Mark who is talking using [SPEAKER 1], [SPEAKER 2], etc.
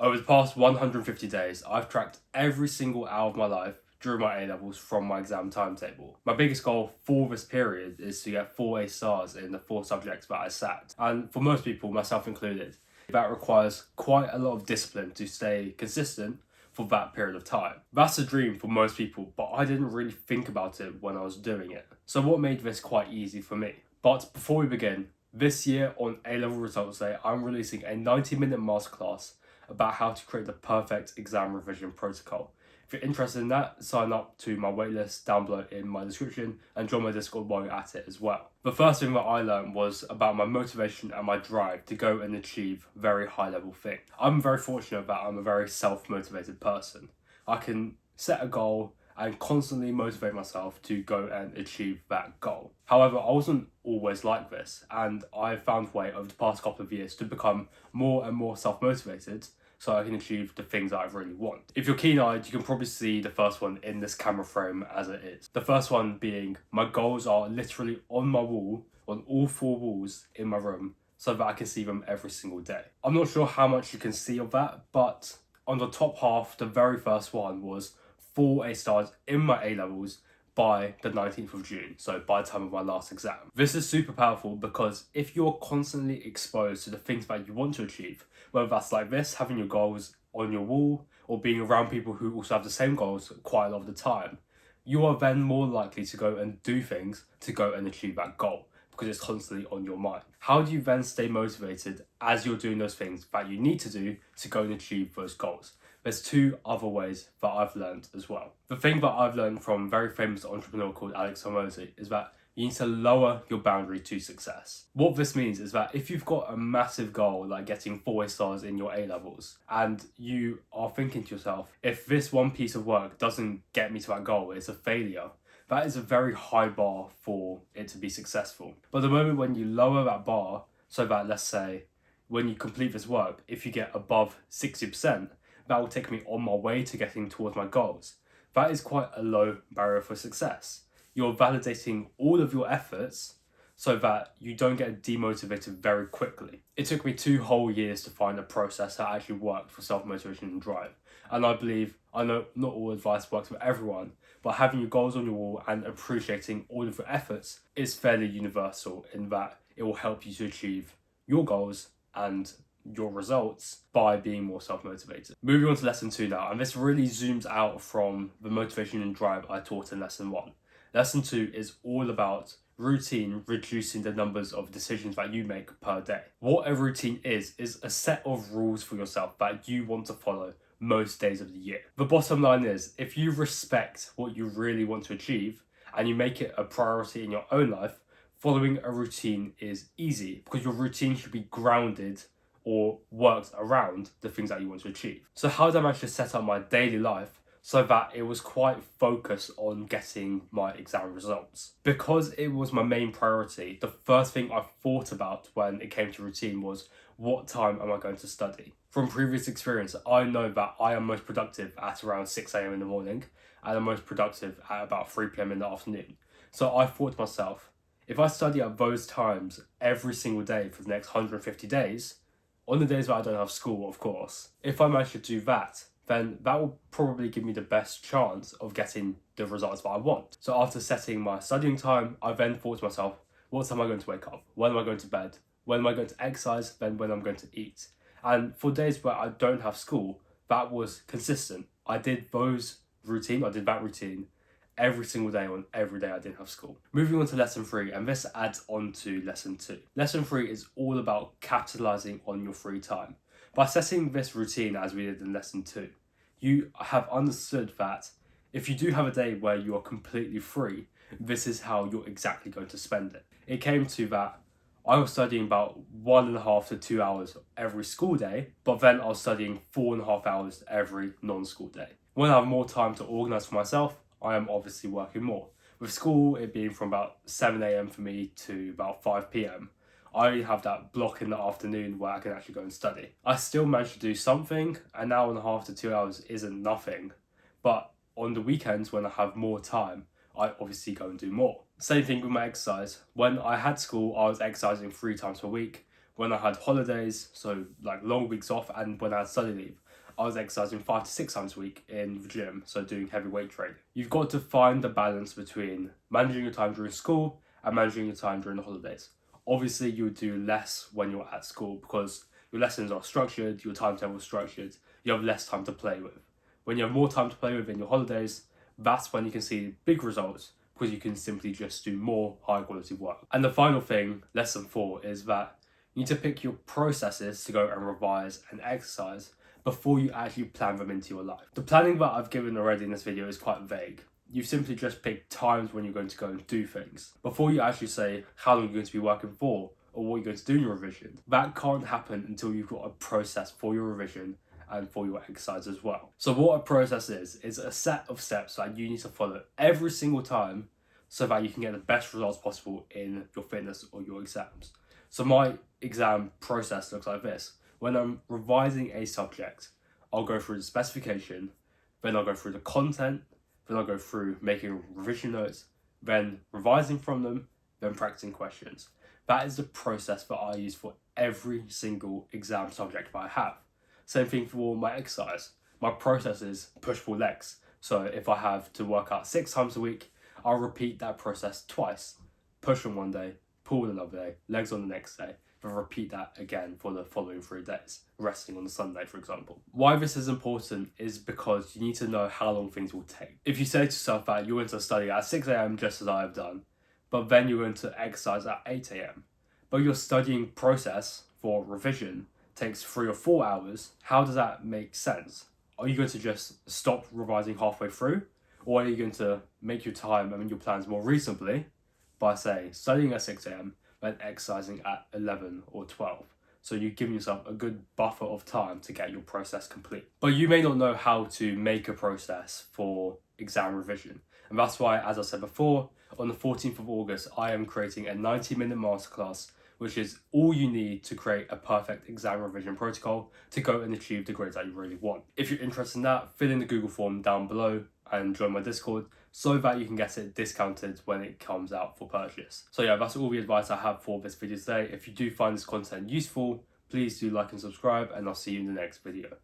[SPEAKER 1] Over the past 150 days, I've tracked every single hour of my life during my A-levels from my exam timetable. My biggest goal for this period is to get 4 A stars in the 4 subjects that I sat. And for most people, myself included, that requires quite a lot of discipline to stay consistent for that period of time. That's a dream for most people, but I didn't really think about it when I was doing it. So what made this quite easy for me? But before we begin, this year on A-level results day, I'm releasing a 90-minute masterclass about how to create the perfect exam revision protocol. If you're interested in that, sign up to my waitlist down below in my description and join my Discord while you're at it as well. The first thing that I learned was about my motivation and my drive to go and achieve very high level things. I'm very fortunate that I'm a very self-motivated person. I can set a goal and constantly motivate myself to go and achieve that goal. However, I wasn't always like this, and I found a way over the past couple of years to become more and more self-motivated so I can achieve the things that I really want. If you're keen-eyed, you can probably see the first one in this camera frame as it is. The first one being, my goals are literally on my wall, on all 4 walls in my room, so that I can see them every single day. I'm not sure how much you can see of that, but on the top half, the very first one was 4 A stars in my A-levels by the 19th of June, so by the time of my last exam. This is super powerful because if you're constantly exposed to the things that you want to achieve, whether that's like this, having your goals on your wall, or being around people who also have the same goals quite a lot of the time, you are then more likely to go and do things to go and achieve that goal because it's constantly on your mind. How do you then stay motivated as you're doing those things that you need to do to go and achieve those goals? There's 2 other ways that I've learned as well. The thing that I've learned from a very famous entrepreneur called Alex Hormozy is that you need to lower your boundary to success. What this means is that if you've got a massive goal like getting 4 A stars in your A-levels and you are thinking to yourself, if this one piece of work doesn't get me to that goal, it's a failure, that is a very high bar for it to be successful. But the moment when you lower that bar, so that let's say when you complete this work, if you get above 60%, that will take me on my way to getting towards my goals. That is quite a low barrier for success. You're validating all of your efforts so that you don't get demotivated very quickly. It took me 2 whole years to find a process that actually worked for self-motivation and drive. And I know not all advice works for everyone, but having your goals on your wall and appreciating all of your efforts is fairly universal in that it will help you to achieve your goals and your results by being more self-motivated. Moving on to lesson 2 now, and this really zooms out from the motivation and drive I taught in lesson 1. Lesson 2 is all about routine reducing the numbers of decisions that you make per day. What a routine is a set of rules for yourself that you want to follow most days of the year. The bottom line is, if you respect what you really want to achieve and you make it a priority in your own life, following a routine is easy because your routine should be grounded or worked around the things that you want to achieve. So how did I manage to set up my daily life so that it was quite focused on getting my exam results? Because it was my main priority, the first thing I thought about when it came to routine was, what time am I going to study? From previous experience, I know that I am most productive at around 6 a.m. in the morning and I'm most productive at about 3 p.m. in the afternoon. So I thought to myself, if I study at those times every single day for the next 150 days, on the days that I don't have school, of course, if I manage to do that, then that will probably give me the best chance of getting the results that I want. So after setting my studying time, I then thought to myself, what time am I going to wake up? When am I going to bed? When am I going to exercise? Then when I'm going to eat? And for days where I don't have school, that was consistent. I did that routine every single day on every day I didn't have school. Moving on to lesson 3, and this adds on to lesson 2. Lesson 3 is all about capitalizing on your free time. By setting this routine as we did in lesson 2, you have understood that if you do have a day where you are completely free, this is how you're exactly going to spend it. It came to that I was studying about 1.5 to 2 hours every school day, but then I was studying 4.5 hours every non-school day. When I have more time to organize for myself, I am obviously working more. With school, it being from about 7 a.m. for me to about 5 p.m, I have that block in the afternoon where I can actually go and study. I still manage to do something. An hour and a half to 2 hours isn't nothing, but on the weekends when I have more time, I obviously go and do more. Same thing with my exercise. When I had school, I was exercising 3 times per week. When I had holidays, so like long weeks off, and when I had study leave, I was exercising 5 to 6 times a week in the gym, so doing heavy weight training. You've got to find the balance between managing your time during school and managing your time during the holidays. Obviously, you would do less when you're at school because your lessons are structured, your timetable is structured, you have less time to play with. When you have more time to play with in your holidays, that's when you can see big results because you can simply just do more high quality work. And the final thing, lesson 4, is that you need to pick your processes to go and revise and exercise before you actually plan them into your life. The planning that I've given already in this video is quite vague. You simply just pick times when you're going to go and do things before you actually say how long you're going to be working for or what you're going to do in your revision. That can't happen until you've got a process for your revision and for your exercise as well. So what a process is a set of steps that you need to follow every single time so that you can get the best results possible in your fitness or your exams. So my exam process looks like this. When I'm revising a subject, I'll go through the specification, then I'll go through the content, then I'll go through making revision notes, then revising from them, then practicing questions. That is the process that I use for every single exam subject that I have. Same thing for my exercise. My process is push-pull legs. So if I have to work out 6 times a week, I'll repeat that process twice. Push on one day, pull another day, legs on the next day, then repeat that again for the following 3 days, resting on the Sunday, for example. Why this is important is because you need to know how long things will take. If you say to yourself that you're going to study at 6 a.m. just as I have done, but then you're going to exercise at 8 a.m., but your studying process for revision takes 3 or 4 hours, how does that make sense? Are you going to just stop revising halfway through? Or are you going to make your time and your plans more reasonably by, say, studying at 6 a.m. then exercising at 11 or 12? So you're giving yourself a good buffer of time to get your process complete. But you may not know how to make a process for exam revision. And that's why, as I said before, on the 14th of August, I am creating a 90-minute masterclass, which is all you need to create a perfect exam revision protocol to go and achieve the grades that you really want. If you're interested in that, fill in the Google form down below and join my Discord so that you can get it discounted when it comes out for purchase. So yeah, that's all the advice I have for this video today. If you do find this content useful, please do like and subscribe, and I'll see you in the next video.